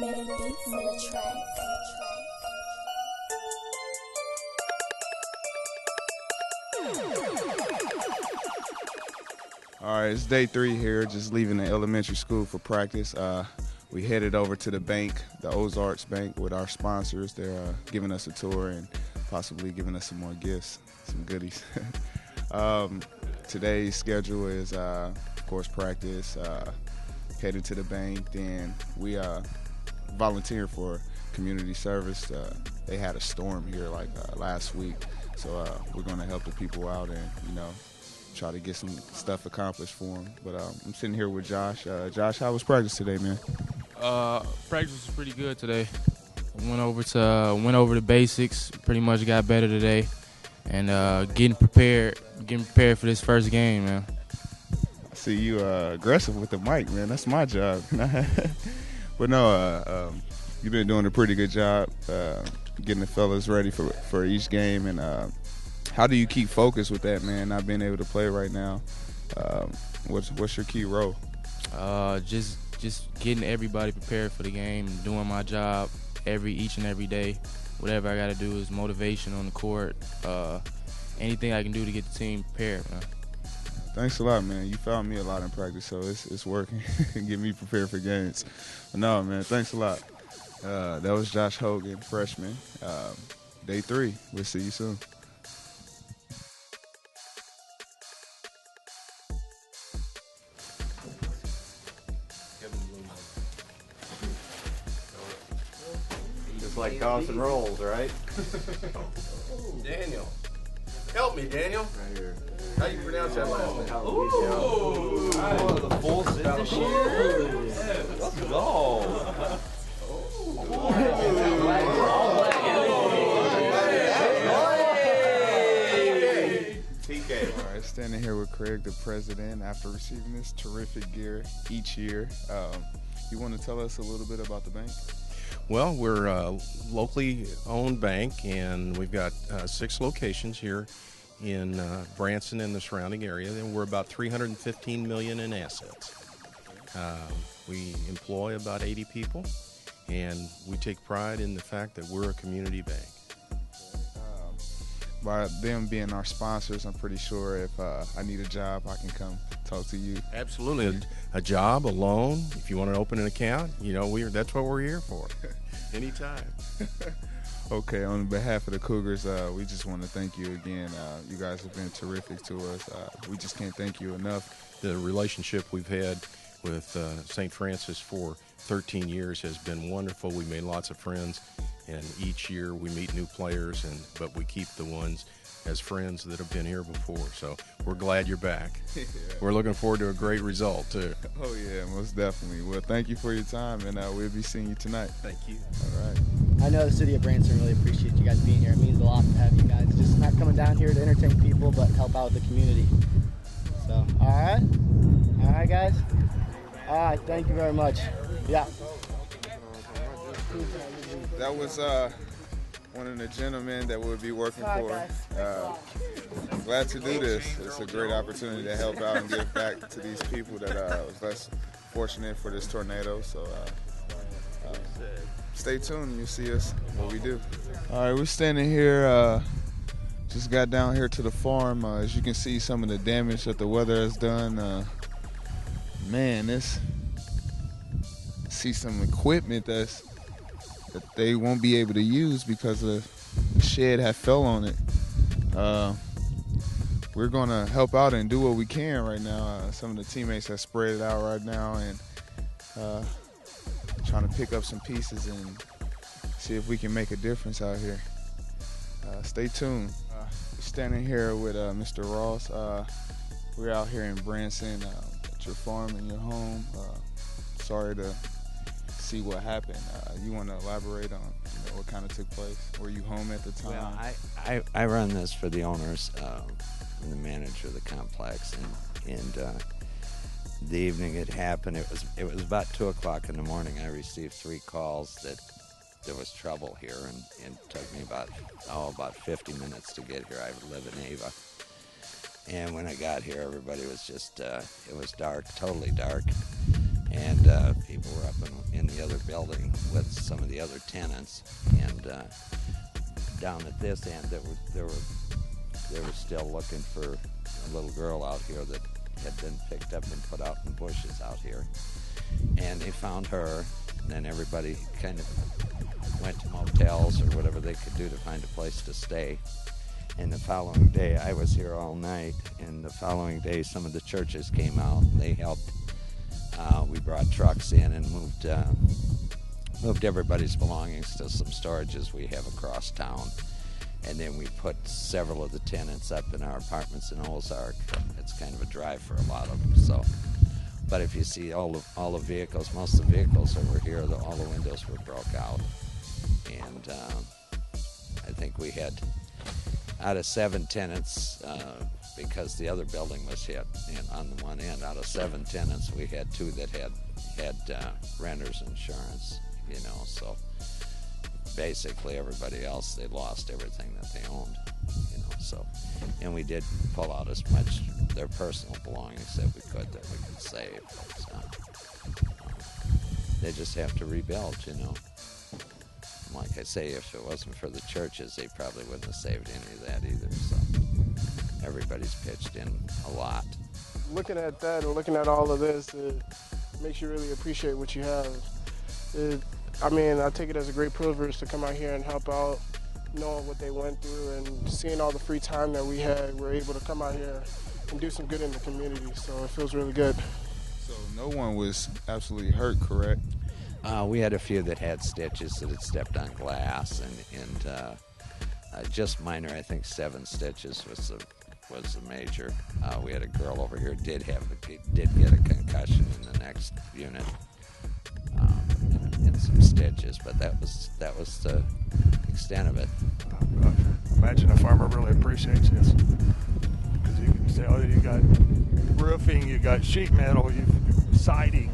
many beats on the track. All right, it's day 3 here, just leaving the elementary school for practice. We headed over to the bank, the Ozarks Bank, with our sponsors. They're giving us a tour and possibly giving us some more gifts, some goodies. Today's schedule is, of course, practice, headed to the bank. Then we volunteer for community service. They had a storm here last week, so we're going to help the people out and, try to get some stuff accomplished for them. But I'm sitting here with Josh. Josh, how was practice today, man? Practice was pretty good today. Went over the basics. Pretty much got better today, and getting prepared for this first game, man. I see you aggressive with the mic, man. That's my job. But no, you've been doing a pretty good job getting the fellas ready for each game. And how do you keep focused with that, man? Not being able to play right now. What's your key role? Just getting everybody prepared for the game, doing my job each and every day. Whatever I got to do is motivation on the court. Anything I can do to get the team prepared, man. Thanks a lot, man. You found me a lot in practice, so it's working. Get me prepared for games. But no, man, thanks a lot. That was Josh Hogan, freshman. Day 3. We'll see you soon. Just like Dawson rolls, right? Daniel. Help me, Daniel. Right here. How you pronounce that last name? Oh, the full finish here. Let's go. TK. All right, standing here with Craig, the president, after receiving this terrific gear each year. You want to tell us a little bit about the bank? Well, we're a locally owned bank, and we've got 6 locations here in Branson and the surrounding area, and we're about $315 million in assets. We employ about 80 people, and we take pride in the fact that we're a community bank. By them being our sponsors, I'm pretty sure if I need a job, I can come talk to you. Absolutely. A job, a loan, if you want to open an account, that's what we're here for. Anytime. Okay, on behalf of the Cougars, we just want to thank you again. You guys have been terrific to us. We just can't thank you enough. The relationship we've had with St. Francis for 13 years has been wonderful. We made lots of friends, and each year we meet new players, but we keep the ones as friends that have been here before. So we're glad you're back. Yeah. We're looking forward to a great result, too. Oh, yeah, most definitely. Well, thank you for your time, and we'll be seeing you tonight. Thank you. All right. I know the city of Branson really appreciates you guys being here. It means a lot to have you guys just not coming down here to entertain people, but help out the community. So, all right, guys. All right, thank you very much. Yeah. That was one of the gentlemen that we'll be working for. Glad to do this. It's a great opportunity to help out and give back to these people that was less fortunate for this tornado. So stay tuned and you'll see us what we do. All right, we're standing here. Just got down here to the farm. As you can see, some of the damage that the weather has done. Man, see some equipment that they won't be able to use because the shed had fell on it. We're gonna help out and do what we can right now. Some of the teammates have spread it out right now and trying to pick up some pieces and see if we can make a difference out here. Stay tuned. Standing here with Mr. Ross. We're out here in Branson at your farm and your home. Sorry to see what happened. You want to elaborate on what kind of took place? Were you home at the time? Well, I run this for the owners. I'm the manager of the complex, and the evening it happened, it was about 2 o'clock in the morning. I received 3 calls that there was trouble here, and it took me about 50 minutes to get here. I live in Ava, And when I got here, everybody was just, it was dark, totally dark. And people were up in the other building with some of the other tenants. And down at this end, they were still looking for a little girl out here that had been picked up and put out in bushes out here. And they found her, and then everybody kind of went to motels or whatever they could do to find a place to stay. And the following day, I was here all night, and the following day some of the churches came out and they helped. We brought trucks in and moved everybody's belongings to some storages we have across town. And then we put several of the tenants up in our apartments in Ozark. It's kind of a drive for a lot of them. So, but if you see all the vehicles, most of the vehicles that were here, all the windows were broke out. And I think we had, out of 7 tenants, because the other building was hit, and on the one end, out of 7 tenants, we had 2 that had renter's insurance, you know, so basically everybody else, they lost everything that they owned, you know, so, and we did pull out as much their personal belongings that we could save, so they just have to rebuild, you know. Like I say, if it wasn't for the churches, they probably wouldn't have saved any of that either, so everybody's pitched in a lot. Looking at that and looking at all of this, it makes you really appreciate what you have. I mean, I take it as a great privilege to come out here and help out, knowing what they went through and seeing all the free time that we had. We're able to come out here and do some good in the community, so it feels really good. So no one was absolutely hurt, correct? We had a few that had stitches that had stepped on glass, and just minor. I think 7 stitches was the major. We had a girl over here did get a concussion in the next unit, and some stitches, but that was the extent of it. Imagine a farmer really appreciates this, because you can say, oh, you got roofing, you got sheet metal, you've siding.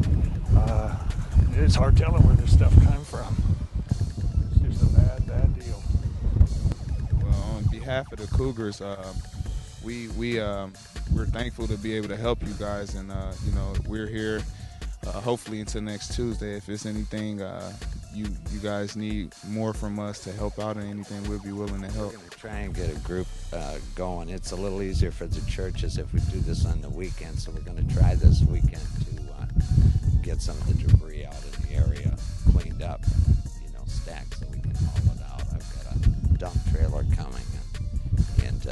It's hard telling where this stuff came from. It's just a bad deal. Well, on behalf of the Cougars, we're thankful to be able to help you guys, and you know, we're here hopefully until next Tuesday. If it's anything you guys need more from us to help out or anything, we'll be willing to help. We're going to try and get a group going. It's a little easier for the churches if we do this on the weekend, so we're going to try this weekend to get some of the debris out in the area cleaned up, you know, stacked so we can haul it out. I've got a dump trailer coming, and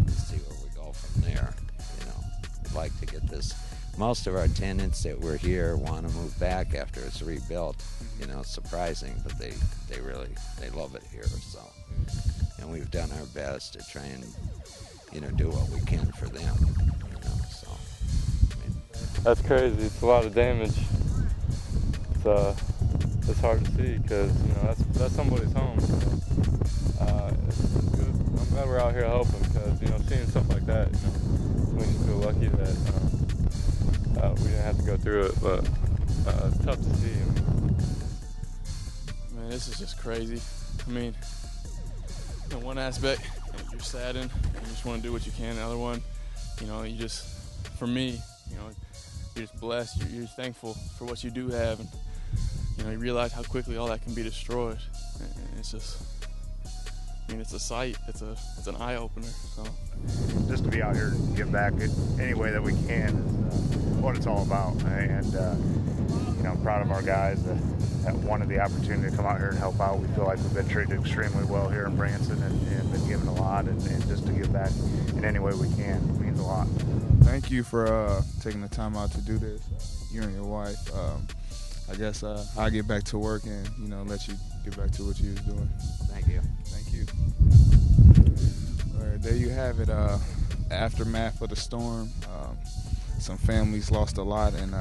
see where we go from there. You know, we'd like to get this. Most of our tenants that were here want to move back after it's rebuilt. You know, it's surprising, but they love it here. So, and we've done our best to try and, you know, do what we can for them. You know, so. That's crazy. It's a lot of damage. It's hard to see because, you know, that's somebody's home. So, it's good. I'm glad we're out here helping because, you know, seeing stuff like that, you know, we just feel lucky that we didn't have to go through it. But it's tough to see. Man, this is just crazy. I mean, in one aspect, you're saddened and you just want to do what you can. The other one, you know, you just, for me, you know, you're just blessed. You're just thankful for what you do have, and you know, you realize how quickly all that can be destroyed. And it's just, I mean, it's a sight. It's an eye opener. So Just to be out here and give back any way that we can is what it's all about. And you know, I'm proud of our guys that wanted the opportunity to come out here and help out. We feel like we've been treated extremely well here in Branson and been given a lot, and just to give back in any way we can means a lot. Thank you for taking the time out to do this, you and your wife. I guess I'll get back to work and, you know, let you get back to what you was doing. Thank you. Thank you. All right, there you have it. Aftermath of the storm. Some families lost a lot and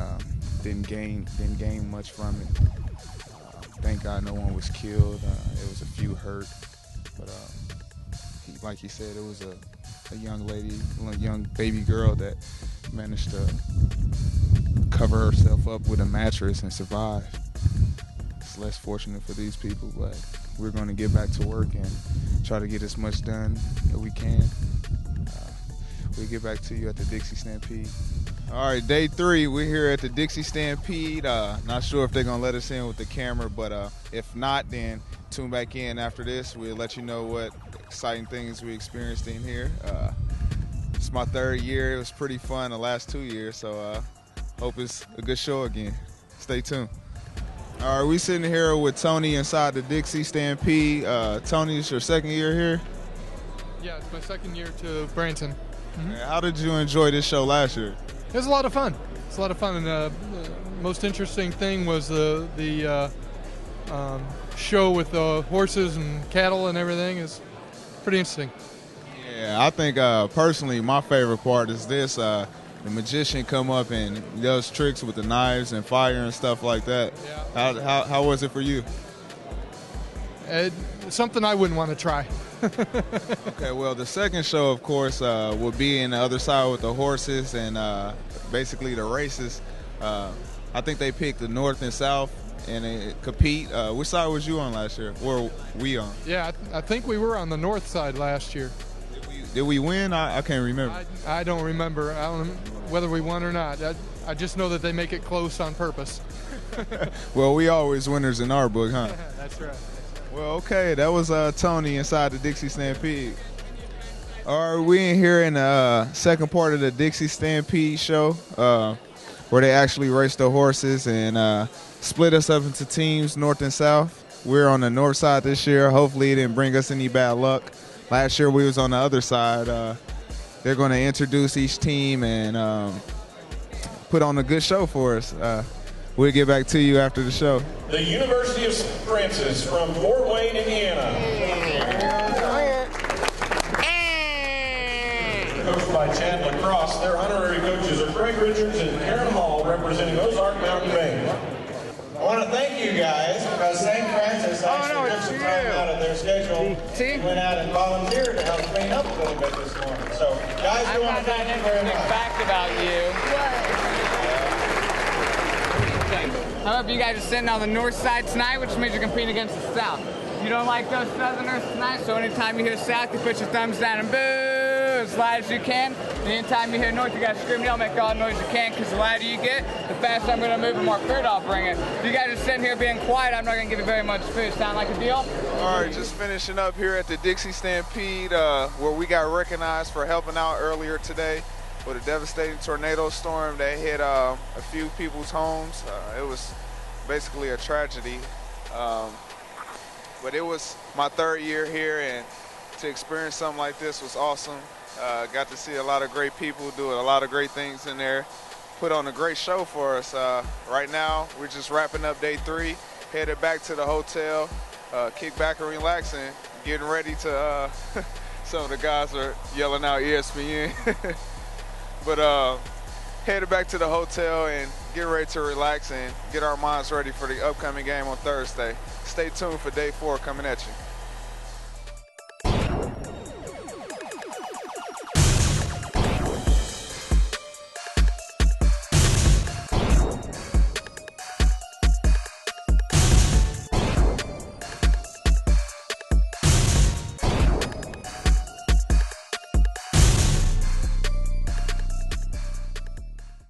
didn't gain much from it. Thank God no one was killed. It was a few hurt, but like he said, it was a young lady, a young baby girl that managed to cover herself up with a mattress and survive. It's less fortunate for these people, but we're going to get back to work and try to get as much done that we can. we'll get back to you at the Dixie Stampede. All right, day 3, we're here at the Dixie Stampede. Not sure if they're going to let us in with the camera, but if not, then tune back in after this. We'll let you know what exciting things we experienced in here. It's my 3rd year. It was pretty fun the last 2 years, so hope it's a good show again. Stay tuned. All right, we sitting here with Tony inside the Dixie Stampede. Tony, it's your 2nd year here? Yeah, it's my 2nd year to Branson. How did you enjoy this show last year? It was a lot of fun. It's a lot of fun, and the most interesting thing was the show with the horses and cattle and everything. Is pretty interesting. Yeah, I think personally my favorite part is this. The magician come up and does tricks with the knives and fire and stuff like that. Yeah. How was it for you? Something I wouldn't want to try. Okay, well, the second show, of course, will be in the other side with the horses and basically the races. I think they picked the north and south and they compete. Which side was you on last year? Or we on? Yeah, I think we were on the north side last year. Did we win? I can't remember. I don't remember. I don't know whether we won or not. I just know that they make it close on purpose. Well, we always winners in our book, huh? That's right. Well, okay, that was Tony inside the Dixie Stampede. All right, we in here in the second part of the Dixie Stampede show where they actually race the horses and split us up into teams, north and south. We're on the north side this year. Hopefully it didn't bring us any bad luck. Last year we was on the other side. They're going to introduce each team and put on a good show for us. We'll get back to you after the show. The University of Branson from Fort Wayne, Indiana. Coached by Chad Lacrosse, their honorary coaches are Craig Richards and Karen Hall, representing Ozark Mountain Bank. I want to thank you guys because St. Francis actually took some time out of their schedule, went out and volunteered to help clean up a little bit this morning. So, guys, we want to thank you very much. Fact about you. How about you guys are sitting on the north side tonight, which means you're competing against the south. You don't like those southerners tonight, so anytime you hear south, you put your thumbs down and boo as loud as you can. And anytime you hear north, you gotta scream, yell, make all the noise you can, because the louder you get, the faster I'm gonna move and more food I'll bring it. If you guys are sitting here being quiet, I'm not gonna give you very much food. Sound like a deal? All right, just finishing up here at the Dixie Stampede where we got recognized for helping out earlier today with a devastating tornado storm that hit a few people's homes. It was basically a tragedy. But it was my 3rd year here, and to experience something like this was awesome. Got to see a lot of great people doing a lot of great things in there, put on a great show for us. Right now, we're just wrapping up day 3, headed back to the hotel, kick back and relax, and getting ready to, some of the guys are yelling out ESPN. But headed back to the hotel and get ready to relax and get our minds ready for the upcoming game on Thursday. Stay tuned for day 4 coming at you.